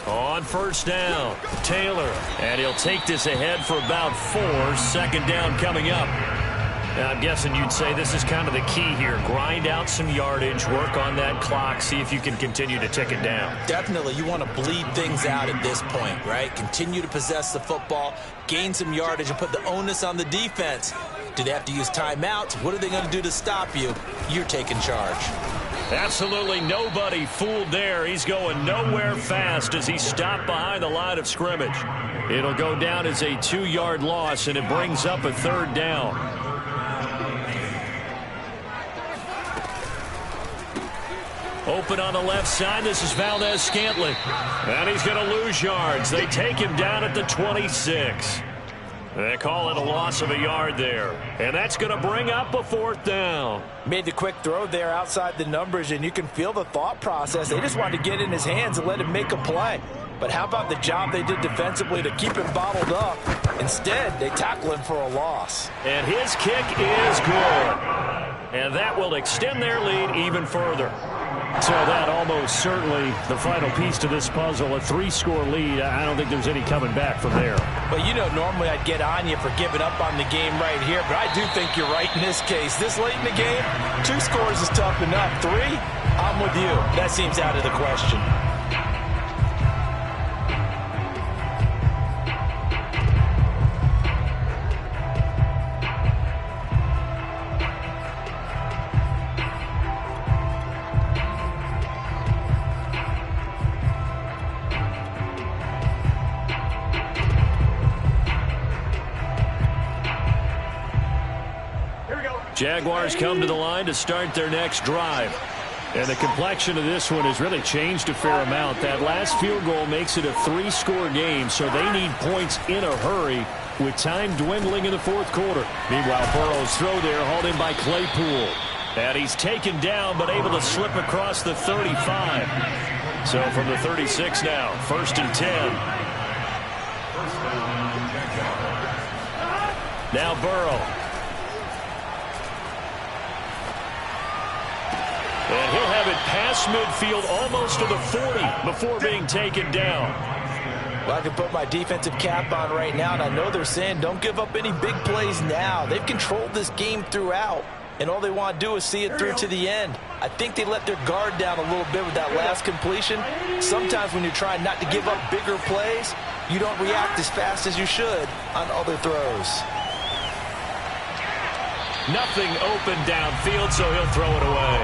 On first down, Taylor, and he'll take this ahead for about 4. Second down coming up. Now, I'm guessing you'd say this is kind of the key here. Grind out some yardage, work on that clock, see if you can continue to tick it down.
Definitely, you want to bleed things out at this point, right? Continue to possess the football, gain some yardage, and put the onus on the defense. Do they have to use timeouts? What are they going to do to stop you? You're taking charge.
Absolutely nobody fooled there. He's going nowhere fast as he stopped behind the line of scrimmage. It'll go down as a 2-yard loss, and it brings up a 3rd down. Open on the left side. This is Valdez-Scantling. And he's going to lose yards. They take him down at the 26. They call it a loss of a yard there. And that's going to bring up a 4th down.
Made the quick throw there outside the numbers, and you can feel the thought process. They just wanted to get in his hands and let him make a play. But how about the job they did defensively to keep him bottled up? Instead, they tackle him for a loss.
And his kick is good. And that will extend their lead even further. So that almost certainly the final piece to this puzzle, a 3-score lead. I don't think there's any coming back from there.
Well, you know, normally I'd get on you for giving up on the game right here, but I do think you're right in this case. This late in the game, 2 scores is tough enough. 3, I'm with you. That seems out of the question.
Jaguars come to the line to start their next drive. And the complexion of this one has really changed a fair amount. That last field goal makes it a 3-score game, so they need points in a hurry with time dwindling in the 4th quarter. Meanwhile, Burrow's throw there hauled in by Claypool. And he's taken down but able to slip across the 35. So from the 36 now, 1st and 10. Now Burrow. And he'll have it past midfield almost to the 40 before being taken down.
Well, I can put my defensive cap on right now, and I know they're saying don't give up any big plays now. They've controlled this game throughout, and all they want to do is see it through to the end. I think they let their guard down a little bit with that last completion. Sometimes when you're trying not to give up bigger plays, you don't react as fast as you should on other throws.
Nothing open downfield, so he'll throw it away.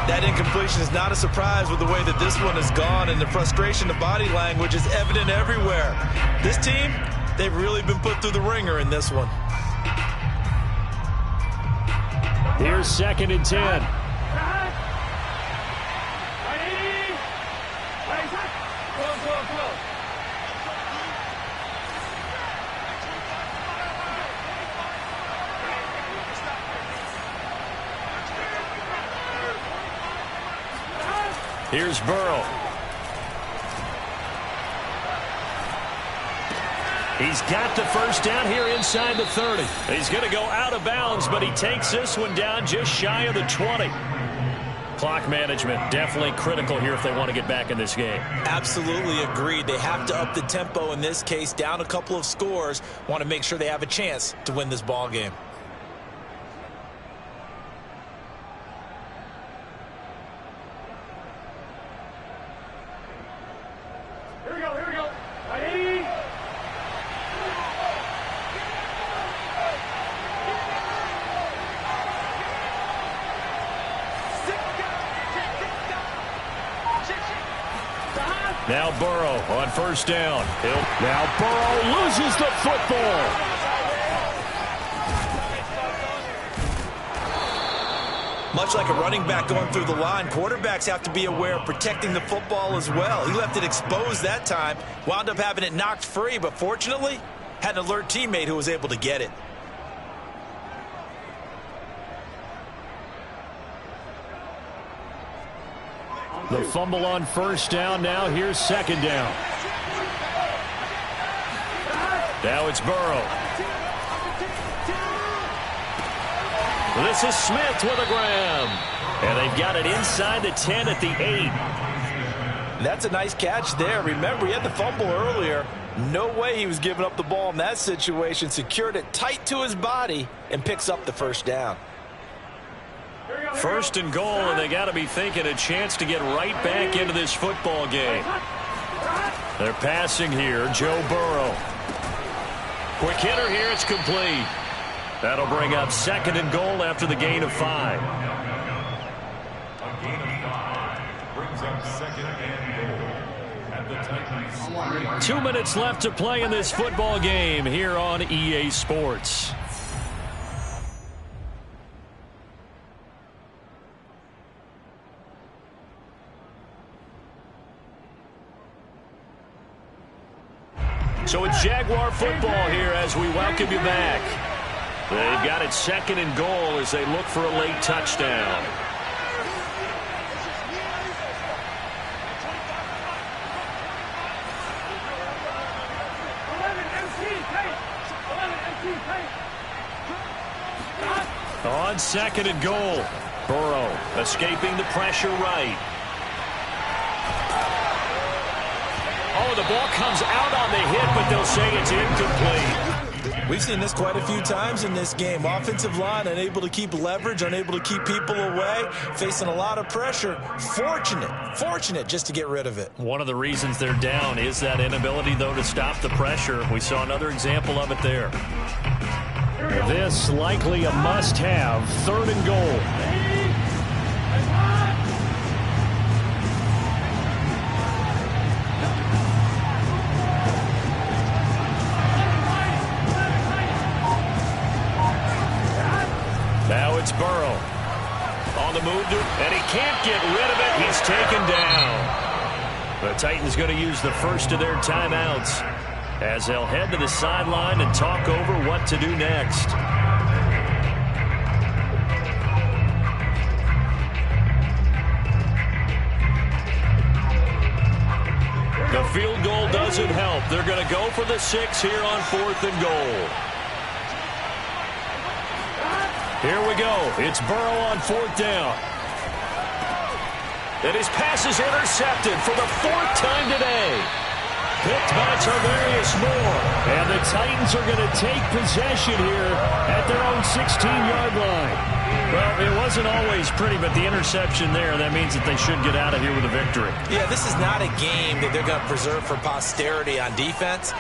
That incompletion is not a surprise with the way that this one has gone, and the frustration, the body language is evident everywhere. This team, They've really been put through the ringer in this one.
Here's 2nd and 10. Here's Burrow. He's got the first down here inside the 30. He's going to go out of bounds, but he takes this one down just shy of the 20. Clock management definitely critical here if they want to get back in this game.
Absolutely agreed. They have to up the tempo in this case, down a couple of scores. Want to make sure they have a chance to win this ball game.
Now Burrow on first down. Now Burrow loses the football.
Much like a running back going through the line, quarterbacks have to be aware of protecting the football as well. He left it exposed that time, wound up having it knocked free, but fortunately, had an alert teammate who was able to get it.
The fumble on first down. Now here's 2nd down. Now it's Burrow. This is Smith with a grab. And they've got it inside the 10 at the 8.
That's a nice catch there. Remember, he had the fumble earlier. No way he was giving up the ball in that situation. Secured it tight to his body and picks up the first down.
1st and goal, and they got to be thinking a chance to get right back into this football game. They're passing here. Joe Burrow. Quick hitter here. It's complete. That'll bring up 2nd and goal after the gain of 5.
A gain of 5 brings up 2nd and goal at the Titans.
2 minutes left to play in this football game here on EA Sports. So it's Jaguar football here as we welcome you back. They've got it 2nd and goal as they look for a late touchdown. On 2nd and goal, Burrow escaping the pressure right. Oh, the ball comes out on the hit, but they'll say it's incomplete.
We've seen this quite a few times in this game. Offensive line unable to keep leverage, unable to keep people away, facing a lot of pressure. Fortunate just to get rid of it.
One of the reasons they're down is that inability, though, to stop the pressure. We saw another example of it there. This likely a must-have, 3rd and goal. Now it's Burrow on the move, and he can't get rid of it. He's taken down. The Titans going to use the first of their timeouts as they'll head to the sideline and talk over what to do next. The field goal doesn't help. They're going to go for the 6 here on 4th and goal. Here we go. It's Burrow on 4th down. And his pass is intercepted for the 4th time today. Picked by Tarvarius Moore. And the Titans are going to take possession here at their own 16-yard line. Well, it wasn't always pretty, but the interception there, that means that they should get out of here with a victory.
Yeah, this is not a game that they're going to preserve for posterity on defense.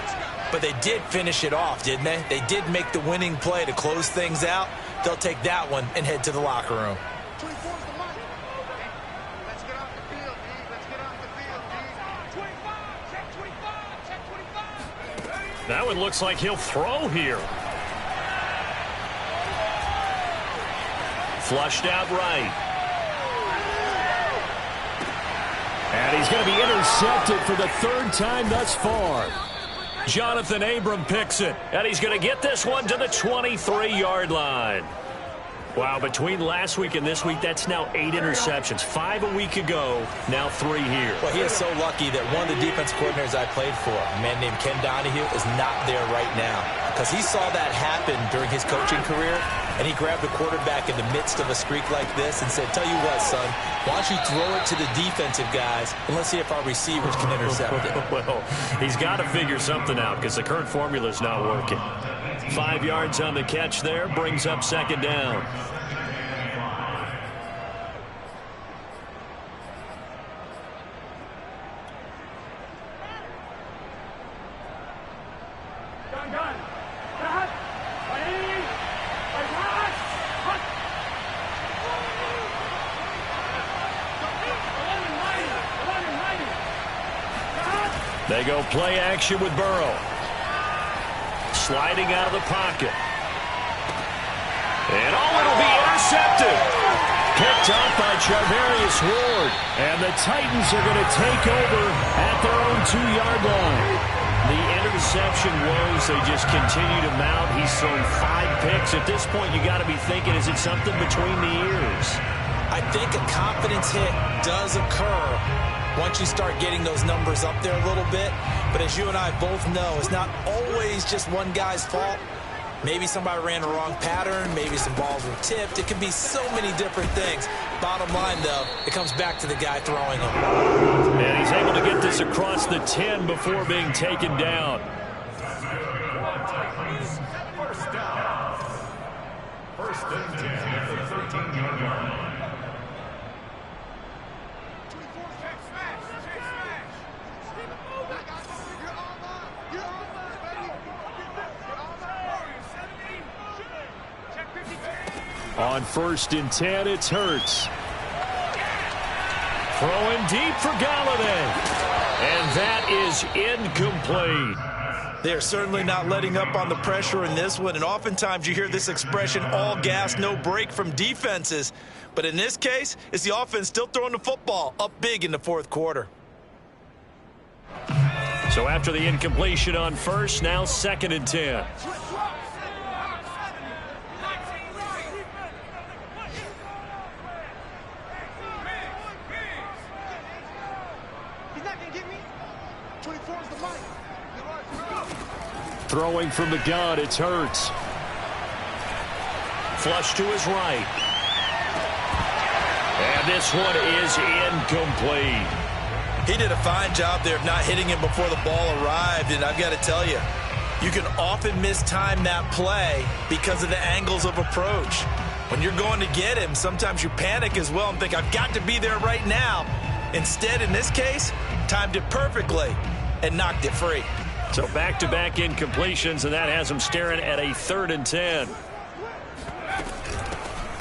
But they did finish it off, didn't they? They did make the winning play to close things out. They'll take that one and head to the locker room.
Let's get off the field, D. Let's get off the field, D. 25, check 25, check 25.
That one looks like he'll throw here. Flushed out right. And he's going to be intercepted for the third time thus far. Jonathan Abram picks it. And he's going to get this one to the 23-yard line. Wow, between last week and this week, that's now 8 interceptions. 5 a week ago, now 3 here.
Well, he is so lucky that one of the defense coordinators I played for, a man named Ken Donahue, is not there right now. Because he saw that happen during his coaching career, and he grabbed the quarterback in the midst of a streak like this and said, tell you what, son, why don't you throw it to the defensive guys, and let's see if our receivers can intercept it.
Well, he's got to figure something out because the current formula is not working. 5 yards on the catch there, brings up second down. They go play action with Burrow. Sliding out of the pocket. And it'll be intercepted. Picked off by Charvarius Ward. And the Titans are going to take over at their own 2-yard line. The interception woes, they just continue to mount. He's thrown 5 picks. At this point, you got to be thinking, is it something between the ears?
I think a confidence hit does occur once you start getting those numbers up there a little bit. But as you and I both know, it's not always just one guy's fault. Maybe somebody ran the wrong pattern. Maybe some balls were tipped. It can be so many different things. Bottom line, though, it comes back to the guy throwing them.
And he's able to get this across the 10 before being taken down.
First down. First and 10 at the 13-yard line.
On first and 10, it's Hurts. Throwing deep for Galladay. And that is incomplete.
They're certainly not letting up on the pressure in this one. And oftentimes you hear this expression, all gas, no break from defenses. But in this case, it's the offense still throwing the football up big in the fourth quarter.
So after the incompletion on first, now second and 10. Throwing from the gun, it's Hurts. Flush to his right. And this one is incomplete.
He did a fine job there of not hitting him before the ball arrived. And I've got to tell you, you can often mistime that play because of the angles of approach. When you're going to get him, sometimes you panic as well and think, I've got to be there right now. Instead, in this case, timed it perfectly and knocked it free.
So back-to-back incompletions, and that has him staring at a 3rd and 10.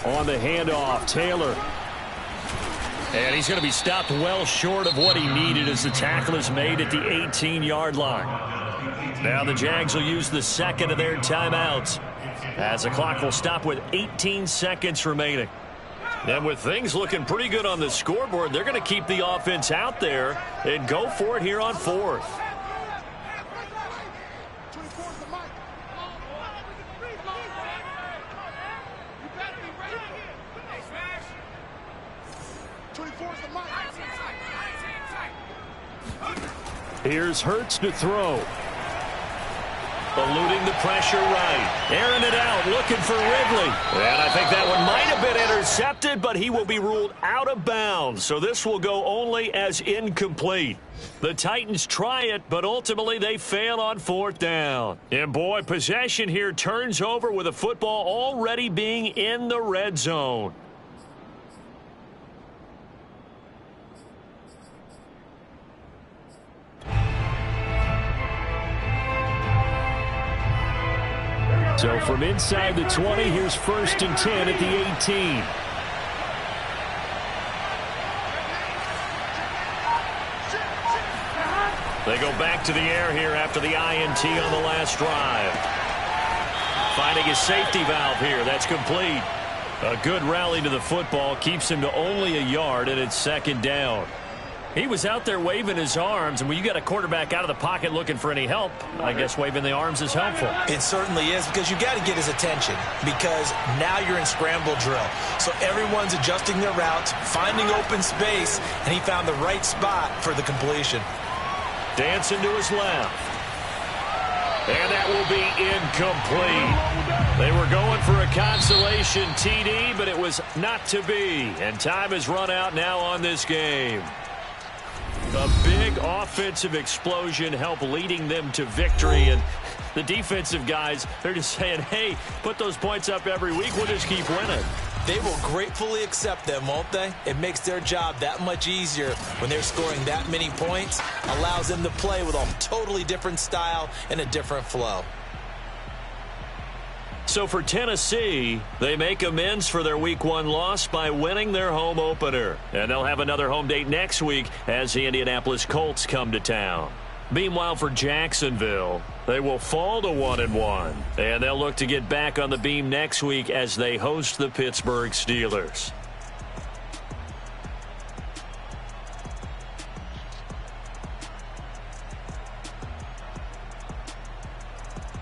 On the handoff, Taylor. And he's going to be stopped well short of what he needed as the tackle is made at the 18-yard line. Now the Jags will use the second of their timeouts as the clock will stop with 18 seconds remaining. And with things looking pretty good on the scoreboard, they're going to keep the offense out there and go for it here on 4th. Here's Hurts to throw. Eluding the pressure right. Airing it out, looking for Ridley. And I think that one might have been intercepted, but he will be ruled out of bounds. So this will go only as incomplete. The Titans try it, but ultimately they fail on 4th down. And boy, possession here turns over with the football already being in the red zone. So from inside the 20, here's 1st and 10 at the 18. They go back to the air here after the INT on the last drive. Finding his safety valve here. That's complete. A good rally to the football keeps him to only a yard, and it's second down. He was out there waving his arms, and when you got a quarterback out of the pocket looking for any help, I guess waving the arms is helpful.
It certainly is, because you got to get his attention, because now you're in scramble drill. So everyone's adjusting their routes, finding open space, and he found the right spot for the completion.
Dancing to his left. And that will be incomplete. They were going for a consolation TD, but it was not to be. And time has run out now on this game. A big offensive explosion helped leading them to victory. And the defensive guys, they're just saying, hey, put those points up every week. We'll just keep winning.
They will gratefully accept them, won't they? It makes their job that much easier when they're scoring that many points. Allows them to play with a totally different style and a different flow.
So for Tennessee, they make amends for their Week 1 loss by winning their home opener. And they'll have another home date next week as the Indianapolis Colts come to town. Meanwhile, for Jacksonville, they will fall to 1-1. And they'll look to get back on the beam next week as they host the Pittsburgh Steelers.